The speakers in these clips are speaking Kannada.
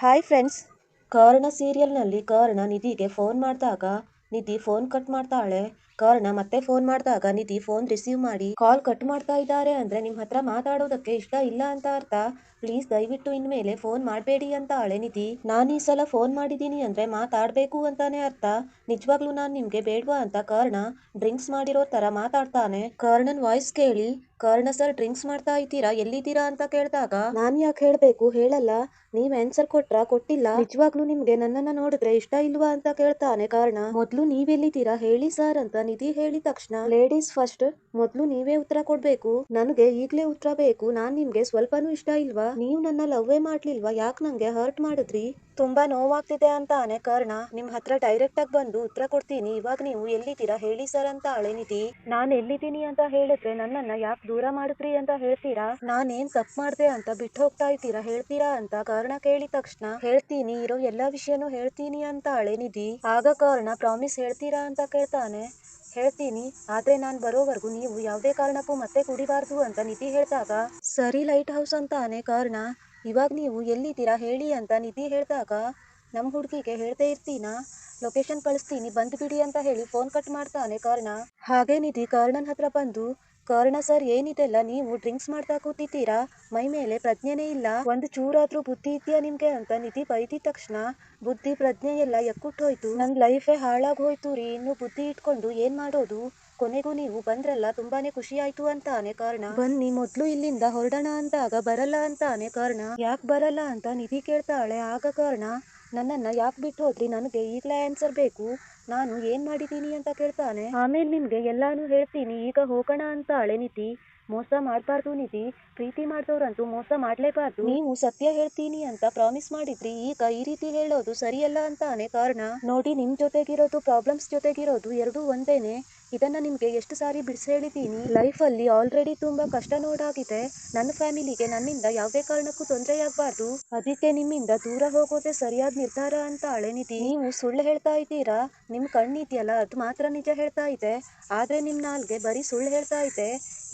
Hi friends. ಕರ್ಣ ಸೀರಿಯಲ್ನಲ್ಲಿ ಕರ್ಣ ನಿಧಿಗೆ ಫೋನ್ ಮಾಡಿದಾಗ ನಿಧಿ ಫೋನ್ ಕಟ್ ಮಾಡ್ತಾಳೆ. ಕರ್ಣ ಮತ್ತೆ ಫೋನ್ ಮಾಡಿದಾಗ ನಿಧಿ ಫೋನ್ ರಿಸೀವ್ ಮಾಡಿ ಕಾಲ್ ಕಟ್ ಮಾಡ್ತಾ ಇದ್ದಾರೆ ಅಂದ್ರೆ ನಿಮ್ಮ ಹತ್ರ ಮಾತಾಡೋದಕ್ಕೆ ಇಷ್ಟ ಇಲ್ಲ ಅಂತ ಅರ್ಥ. ಪ್ಲೀಸ್ ದಯವಿಟ್ಟು ಇನ್ಮೇಲೆ ಫೋನ್ ಮಾಡಬೇಡಿ ಅಂತ ಹಳೆ ನಿಧಿ. ನಾನು ಈ ಸಲ ಫೋನ್ ಮಾಡಿದ್ದೀನಿ ಅಂದ್ರೆ ಮಾತಾಡಬೇಕು ಅಂತಾನೆ ಅರ್ಥ. ನಿಜವಾಗ್ಲೂ ನಾನು ನಿಮ್ಗೆ ಬೇಡ್ವಾ ಅಂತ ಕರ್ಣ ಡ್ರಿಂಕ್ಸ್ ಮಾಡಿರೋ ತರ ಮಾತಾಡ್ತಾನೆ. ಕರ್ಣನ್ ವಾಯ್ಸ್ ಕೇಳಿ, ಕರ್ಣ ಸರ್ ಡ್ರಿಂಕ್ಸ್ ಮಾಡ್ತಾ ಇದ್ದೀರಾ, ಎಲ್ಲಿದ್ದೀರಾ ಅಂತ ಕೇಳಿದಾಗ ನಾನ್ ಯಾಕೆ ಹೇಳ್ಬೇಕು, ಹೇಳಲ್ಲ, ನೀವ್ ಆನ್ಸರ್ ಕೊಟ್ಟಿಲ್ಲ, ನಿಜವಾಗ್ಲೂ ನಿಮ್ಗೆ ನನ್ನನ್ನ ನೋಡಿದ್ರೆ ಇಷ್ಟ ಇಲ್ವಾ ಅಂತ ಕೇಳ್ತಾನೆ ಕರ್ಣ. ಮೊದ್ಲು ನೀವೆಲ್ಲಿದ್ದೀರಾ ಹೇಳಿ ಸರ್ ಅಂತ ನಿಧಿ ಹೇಳಿದ ತಕ್ಷಣ ಲೇಡೀಸ್ ಫಸ್ಟ್, ಮೊದ್ಲು ನೀವೇ ಉತ್ತರ ಕೊಡ್ಬೇಕು, ನನಗೆ ಈಗ್ಲೇ ಉತ್ತರ ಬೇಕು, ನಾನ್ ನಿಮ್ಗೆ ಸ್ವಲ್ಪನೂ ಇಷ್ಟ ಇಲ್ವಾ, ನೀವು ನನ್ನ ಲವ್ವೇ ಮಾಡ್ಲಿಲ್ವಾ, ಯಾಕೆ ನಂಗೆ ಹರ್ಟ್ ಮಾಡಿದ್ರಿ, ತುಂಬಾ ನೋವಾಗ್ತಿದೆ ಅಂತಾನೆ ಕರ್ಣ. ನಿಮ್ ಹತ್ರ ಡೈರೆಕ್ಟ್ ಆಗಿ ಬಂದು ಉತ್ತರ ಕೊಡ್ತೀನಿ, ಇವಾಗ ನೀವು ಎಲ್ಲಿದ್ದೀರಾ ಹೇಳಿ ಸರ್ ಅಂತ ಹಳೆ ನಿಧಿ. ನಾನ್ ಎಲ್ಲಿದ್ದೀನಿ ಅಂತ ಹೇಳಿದ್ರೆ ನನ್ನನ್ನ ಯಾಕೆ ದೂರ ಮಾಡಿದ್ರಿ ಅಂತ ಹೇಳ್ತೀರಾ, ನಾನೇನ್ ತಪ್ಪು ಮಾಡ್ದೆ ಅಂತ ಬಿಟ್ಟು ಹೋಗ್ತಾ ಇದ್ದೀರಾ ಹೇಳ್ತೀರಾ ಅಂತ ಕರ್ಣ ಕೇಳಿದ ತಕ್ಷಣ ಹೇಳ್ತೀನಿ, ಇರೋ ಎಲ್ಲಾ ವಿಷಯನೂ ಹೇಳ್ತೀನಿ ಅಂತ ಹಳೆ ನಿಧಿ. ಆಗ ಕರ್ಣ ಪ್ರಾಮಿಸ್ ಹೇಳ್ತೀರಾ ಅಂತ ಕೇಳ್ತಾನೆ. ಹೇಳ್ತೀನಿ, ಆದ್ರೆ ನಾನ್ ಬರೋವರೆಗೂ ನೀವು ಯಾವುದೇ ಕಾರಣಕ್ಕೂ ಮತ್ತೆ ಕುಡಿಬಾರ್ದು ಅಂತ ನಿಧಿ ಹೇಳ್ದಾಗ ಸರಿ ಲೈಟ್ ಹೌಸ್ ಅಂತಾನೆ ಕರ್ಣ. ಇವಾಗ ನೀವು ಎಲ್ಲಿದ್ದೀರಾ ಹೇಳಿ ಅಂತ ನಿಧಿ ಹೇಳಿದಾಗ ನಮ್ ಹುಡುಗಿಗೆ ಹೇಳ್ದೇ ಇರ್ತೀನಾ, ಲೊಕೇಶನ್ ಕಳಿಸ್ತೀನಿ ಬಂದ್ಬಿಡಿ ಅಂತ ಹೇಳಿ ಫೋನ್ ಕಟ್ ಮಾಡ್ತಾನೆ ಕರ್ಣ. ಹಾಗೆ ನಿಧಿ ಕರ್ಣನ್ ಹತ್ರ ಬಂದು, ಕರ್ಣ ಸರ್ ಏನಿದೆಲ್ಲ, ನೀವು ಡ್ರಿಂಕ್ಸ್ ಮಾಡ್ತಾ ಕೂತಿದ್ದೀರಾ, ಮೈ ಮೇಲೆ ಪ್ರಜ್ಞೆನೇ ಇಲ್ಲ, ಒಂದು ಚೂರಾದ್ರೂ ಬುದ್ಧಿ ಇದೆಯಾ ನಿಮ್ಗೆ ಅಂತ ನಿಧಿ ಬೈದಿದ ತಕ್ಷಣ ಬುದ್ಧಿ ಪ್ರಜ್ಞೆ ಎಲ್ಲ ಎಕ್ಕುಟ್ಟೋಯ್ತು, ನನ್ ಲೈಫೇ ಹಾಳಾಗೋಯ್ತು ರೀ, ಇನ್ನು ಬುದ್ಧಿ ಇಟ್ಕೊಂಡು ಏನ್ ಮಾಡೋದು, ಕೊನೆಗೂ ನೀವು ಬಂದ್ರಲ್ಲ ತುಂಬಾನೇ ಖುಷಿ ಆಯ್ತು ಅಂತಾನೆ ಕರ್ಣ. ಬನ್ನಿ ಮೊದ್ಲು ಇಲ್ಲಿಂದ ಹೊರಡೋಣ ಅಂದಾಗ ಬರಲ್ಲ ಅಂತಾನೆ ಕರ್ಣ. ಯಾಕೆ ಬರಲ್ಲ ಅಂತ ನಿಧಿ ಕೇಳ್ತಾಳೆ. ಆಗ ಕರ್ಣ, ನನ್ನನ್ನ ಯಾಕೆ ಬಿಟ್ಟು ಹೋದ್ರಿ, ನನಗೆ ಈಗ್ಲೇ ಆನ್ಸರ್ ಬೇಕು, ನಾನು ಏನ್ ಮಾಡಿದ್ದೀನಿ ಅಂತ ಕೇಳ್ತಾನೆ. ಆಮೇಲೆ ನಿಮ್ಗೆ ಎಲ್ಲಾನು ಹೇಳ್ತೀನಿ, ಈಗ ಹೋಗೋಣ ಅಂತಾಳೆ ನಿಧಿ. ಮೋಸ ಮಾಡ್ಬಾರ್ದು ನಿಧಿ, ಪ್ರೀತಿ ಮಾಡ್ದವ್ರಂತೂ ಮೋಸ ಮಾಡ್ಲೇಬಾರ್ದು, ನೀವು ಸತ್ಯ ಹೇಳ್ತೀನಿ ಅಂತ ಪ್ರಾಮಿಸ್ ಮಾಡಿದ್ರಿ, ಈಗ ಈ ರೀತಿ ಹೇಳೋದು ಸರಿಯಲ್ಲ ಅಂತಾನೆ ಕರ್ಣ. ನೋಡಿ, ನಿಮ್ ಜೊತೆಗಿರೋದು ಪ್ರಾಬ್ಲಮ್ಸ್ ಜೊತೆಗಿರೋದು ಎರಡೂ ಒಂದೇನೆ, ಇದನ್ನ ನಿಮ್ಗೆ ಎಷ್ಟು ಸಾರಿ ಬಿಡಿಸಿ ಹೇಳಿದ್ದೀನಿ, ಲೈಫ್ ಅಲ್ಲಿ ಆಲ್ರೆಡಿ ತುಂಬಾ ಕಷ್ಟ ನೋಡಾಗಿದೆ, ನನ್ನ ಫ್ಯಾಮಿಲಿಗೆ ನನ್ನಿಂದ ಯಾವುದೇ ಕಾರಣಕ್ಕೂ ತೊಂದರೆ ಆಗ್ಬಾರ್ದು, ಅದಕ್ಕೆ ನಿಮ್ಮಿಂದ ದೂರ ಹೋಗೋದೇ ಸರಿಯಾದ ನಿರ್ಧಾರ ಅಂತ ಹಳೆ ನಿಧಿ. ನೀವು ಸುಳ್ಳು ಹೇಳ್ತಾ ಇದ್ದೀರಾ, ನಿಮ್ ಕಣ್ಣಿದ್ಯಲ್ಲ ಅದು ಮಾತ್ರ ನಿಜ ಹೇಳ್ತಾ ಇದೆ, ಆದ್ರೆ ನಿಮ್ ನಾಲ್ಗೆ ಬರೀ ಸುಳ್ಳು ಹೇಳ್ತಾ ಇದೆ,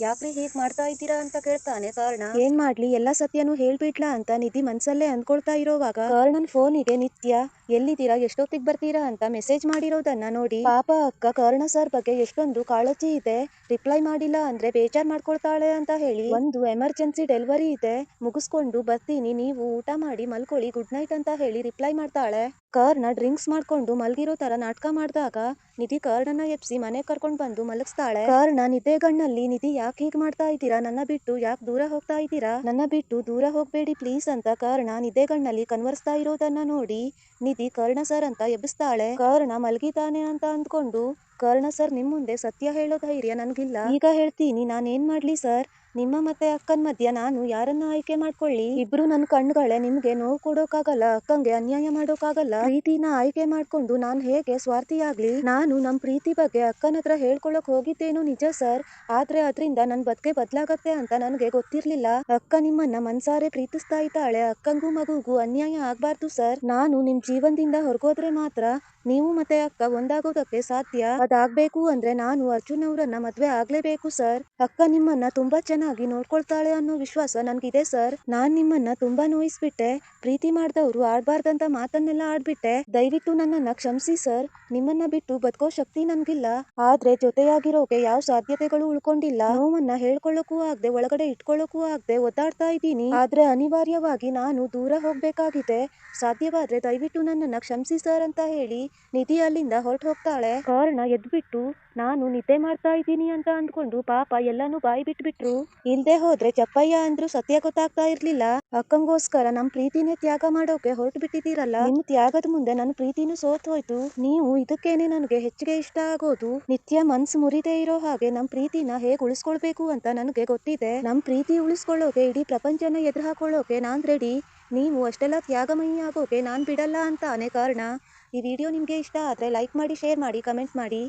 ಯಾಕ್ರಿ ಹೀಗ್ ಮಾಡ್ತಾ ಇದ್ದೀರಾ ಅಂತ ಕೇಳ್ತಾನೆ ಕರ್ಣ. ಏನ್ ಮಾಡ್ಲಿ, ಎಲ್ಲಾ ಸತ್ಯನೂ ಹೇಳ್ಬಿಡ್ಲಾ ಅಂತ ನಿಧಿ ಮನ್ಸಲ್ಲೇ ಅನ್ಕೊಳ್ತಾ ಇರೋವಾಗ ಕರ್ಣನ್ ಫೋನಿಗೆ ನಿತ್ಯ ಎಲ್ಲಿದ್ದೀರಾ, ಎಷ್ಟೊತ್ತಿಗೆ ಬರ್ತೀರಾ ಅಂತ ಮೆಸೇಜ್ ಮಾಡಿರೋದನ್ನ ನೋಡಿ ಪಾಪ ಅಕ್ಕ ಕರ್ಣ ಸರ್ ಬಗ್ಗೆ ಎಷ್ಟೊಂದು ಕಾಳಜಿ ಇದೆ, ರಿಪ್ಲೈ ಮಾಡಿಲ್ಲ ಅಂದ್ರೆ ಬೇಜಾರ್ ಮಾಡ್ಕೊಳ್ತಾಳೆ ಅಂತ ಹೇಳಿ ಒಂದು ಎಮರ್ಜೆನ್ಸಿ ಡೆಲಿವರಿ ಇದೆ, ಮುಗಿಸ್ಕೊಂಡು ಬರ್ತೀನಿ, ನೀವು ಊಟ ಮಾಡಿ ಮಲ್ಕೊಳ್ಳಿ, ಗುಡ್ ನೈಟ್ ಅಂತ ಹೇಳಿ ರಿಪ್ಲೈ ಮಾಡ್ತಾಳೆ. ಕರ್ಣ ಡ್ರಿಂಕ್ಸ್ ಮಾಡ್ಕೊಂಡು ಮಲ್ಗಿರೋ ತರ ನಾಟಕ ಮಾಡಿದಾಗ ನಿಧಿ ಕರ್ಣನ ಎಪ್ಸಿ ಮನೆ ಕರ್ಕೊಂಡ್ ಬಂದು ಮಲಗಿಸ್ತಾಳೆ. ಕರ್ಣ ನಿದ್ದೆಗಣ್ಣಲ್ಲಿ, ನಿಧಿ ಯಾಕೆ ಹೀಗ್ ಮಾಡ್ತಾ ಇದ್ದೀರಾ, ನನ್ನ ಬಿಟ್ಟು ಯಾಕೆ ದೂರ ಹೋಗ್ತಾ ಇದ್ದೀರಾ, ನನ್ನ ಬಿಟ್ಟು ದೂರ ಹೋಗ್ಬೇಡಿ ಪ್ಲೀಸ್ ಅಂತ ಕರ್ಣ ನಿದ್ದೆಗಣ್ಣಲ್ಲಿ ಕನ್ವರ್ಸ್ತಾ ಇರೋದನ್ನ ನೋಡಿ ನಿಧಿ ಕರ್ಣ ಸರ್ ಅಂತ ಎಬ್ಬಿಸ್ತಾಳೆ. ಕರ್ಣ ಮಲಗಿದ್ದಾನೆ ಅಂತ ಅಂದ್ಕೊಂಡು, ಕರ್ಣ ಸರ್ ನಿಮ್ ಮುಂದೆ ಸತ್ಯ ಹೇಳೋ ಧೈರ್ಯ ನನ್ಗಿಲ್ಲ, ಈಗ ಹೇಳ್ತೀನಿ, ನಾನೇನ್ ಮಾಡ್ಲಿ ಸರ್, ನಿಮ್ಮ ಮತ್ತೆ ಅಕ್ಕನ ಮಧ್ಯ ನಾನು ಯಾರನ್ನ ಆಯ್ಕೆ ಮಾಡ್ಕೊಳ್ಳಿ, ಇಬ್ರು ನನ್ ಕಣ್ಗಳೇ, ನಿಮ್ಗೆ ನೋವು ಕೊಡೋಕಾಗಲ್ಲ, ಅಕ್ಕಂಗೆ ಅನ್ಯಾಯ ಮಾಡೋಕಾಗಲ್ಲ, ಪ್ರೀತಿನ ಆಯ್ಕೆ ಮಾಡ್ಕೊಂಡು ನಾನ್ ಹೇಗೆ ಸ್ವಾರ್ಥಿಯಾಗ್ಲಿ, ನಾನು ನಮ್ ಪ್ರೀತಿ ಬಗ್ಗೆ ಅಕ್ಕನ ಹತ್ರ ಹೇಳ್ಕೊಳಕ್ ಹೋಗಿದ್ದೇನು ನಿಜ ಸರ್, ಆದ್ರೆ ಅದ್ರಿಂದ ನನ್ ಬದುಕೆ ಬದ್ಲಾಗತ್ತೆ ಅಂತ ನನ್ಗೆ ಗೊತ್ತಿರ್ಲಿಲ್ಲ, ಅಕ್ಕ ನಿಮ್ಮನ್ನ ಮನ್ಸಾರೆ ಪ್ರೀತಿಸ್ತಾ ಇದ್ದಾಳೆ, ಅಕ್ಕಂಗೂ ಮಗುಗೂ ಅನ್ಯಾಯ ಆಗ್ಬಾರ್ದು ಸರ್, ನಾನು ನಿಮ್ ಜೀವನದಿಂದ ಹೊರಗೋದ್ರೆ ಮಾತ್ರ ನೀವು ಮತ್ತೆ ಅಕ್ಕ ಒಂದಾಗೋದಕ್ಕೆ ಸಾಧ್ಯ, ಅದಾಗ್ಬೇಕು ಅಂದ್ರೆ ನಾನು ಅರ್ಜುನ್ ಅವರನ್ನ ಮದ್ವೆ ಆಗ್ಲೇಬೇಕು ಸರ್, ಅಕ್ಕ ನಿಮ್ಮನ್ನ ತುಂಬಾ ಚೆನ್ನಾಗಿ ನೋಡ್ಕೊಳ್ತಾಳೆ ಅನ್ನೋ ವಿಶ್ವಾಸ ನನ್ಗಿದೆ ಸರ್, ನಾನ್ ನಿಮ್ಮನ್ನ ತುಂಬಾ ನೋಯಿಸ್ಬಿಟ್ಟೆ, ಪ್ರೀತಿ ಮಾಡ್ದವ್ರು ಆಡ್ಬಾರ್ದಂತ ಮಾತನ್ನೆಲ್ಲ ಆಡ್ಬಿಟ್ಟೆ, ದಯವಿಟ್ಟು ನನ್ನನ್ನ ಕ್ಷಮಿಸಿ ಸರ್, ನಿಮ್ಮನ್ನ ಬಿಟ್ಟು ಬದುಕೋ ಶಕ್ತಿ ನನ್ಗಿಲ್ಲ, ಆದ್ರೆ ಜೊತೆಯಾಗಿರೋಕೆ ಯಾವ ಸಾಧ್ಯತೆಗಳು ಉಳ್ಕೊಂಡಿಲ್ಲ, ನೋವನ್ನ ಹೇಳ್ಕೊಳ್ಳೋಕೂ ಆಗದೆ ಒಳಗಡೆ ಇಟ್ಕೊಳ್ಳೋಕೂ ಆಗದೆ ಒದ್ದಾಡ್ತಾ ಇದ್ದೀನಿ, ಆದ್ರೆ ಅನಿವಾರ್ಯವಾಗಿ ನಾನು ದೂರ ಹೋಗ್ಬೇಕಾಗಿದೆ, ಸಾಧ್ಯವಾದ್ರೆ ದಯವಿಟ್ಟು ನನ್ನನ್ನ ಕ್ಷಮಿಸಿ ಸರ್ ಅಂತ ಹೇಳಿ ನಿಧಿ ಅಲ್ಲಿಂದ ಹೊರಟು ಹೋಗ್ತಾಳೆ. ಕರ್ಣ ಎದ್ಬಿಟ್ಟು ನಾನು ನಿದ್ದೆ ಮಾಡ್ತಾ ಇದ್ದೀನಿ ಅಂತ ಅಂದ್ಕೊಂಡು ಪಾಪ ಎಲ್ಲಾನು ಬಾಯಿ ಬಿಟ್ಬಿಟ್ರು, ಇಲ್ದೆ ಹೋದ್ರೆ ಚಪ್ಪಯ್ಯ ಅಂದ್ರು ಸತ್ಯ ಗೊತ್ತಾಗ್ತಾ ಇರ್ಲಿಲ್ಲ, ಅಕ್ಕಂಗೋಸ್ಕರ ನಮ್ ಪ್ರೀತಿನೇ ತ್ಯಾಗ ಮಾಡೋಕೆ ಹೊರಟು ಬಿಟ್ಟಿದ್ದೀರಲ್ಲ, ನಿಮ್ ತ್ಯಾಗದ ಮುಂದೆ ನನ್ನ ಪ್ರೀತಿನೂ ಸೋತ್ ಹೋಯ್ತು, ನೀವು ಇದಕ್ಕೇನೆ ನನಗೆ ಹೆಚ್ಚಿಗೆ ಇಷ್ಟ ಆಗೋದು, ನಿತ್ಯ ಮನ್ಸು ಮುರಿದೇ ಇರೋ ಹಾಗೆ ನಮ್ ಪ್ರೀತಿನ ಹೇಗ್ ಉಳಿಸ್ಕೊಳ್ಬೇಕು ಅಂತ ನನಗೆ ಗೊತ್ತಿದೆ, ನಮ್ ಪ್ರೀತಿ ಉಳಿಸ್ಕೊಳ್ಳೋಕೆ ಇಡೀ ಪ್ರಪಂಚನ ಎದುರು ಹಾಕೊಳ್ಳೋಕೆ ನಾನ್ ರೆಡಿ, ನೀವು ಅಷ್ಟೆಲ್ಲ ತ್ಯಾಗಮಯಿ ಆಗೋಕೆ ನಾನ್ ಬಿಡಲ್ಲ ಅಂತಾನೆ ಕರ್ಣ. ಈ ವಿಡಿಯೋ ನಿಮ್ಗೆ ಇಷ್ಟ ಆದ್ರೆ ಲೈಕ್ ಮಾಡಿ, ಶೇರ್ ಮಾಡಿ, ಕಮೆಂಟ್ ಮಾಡಿ.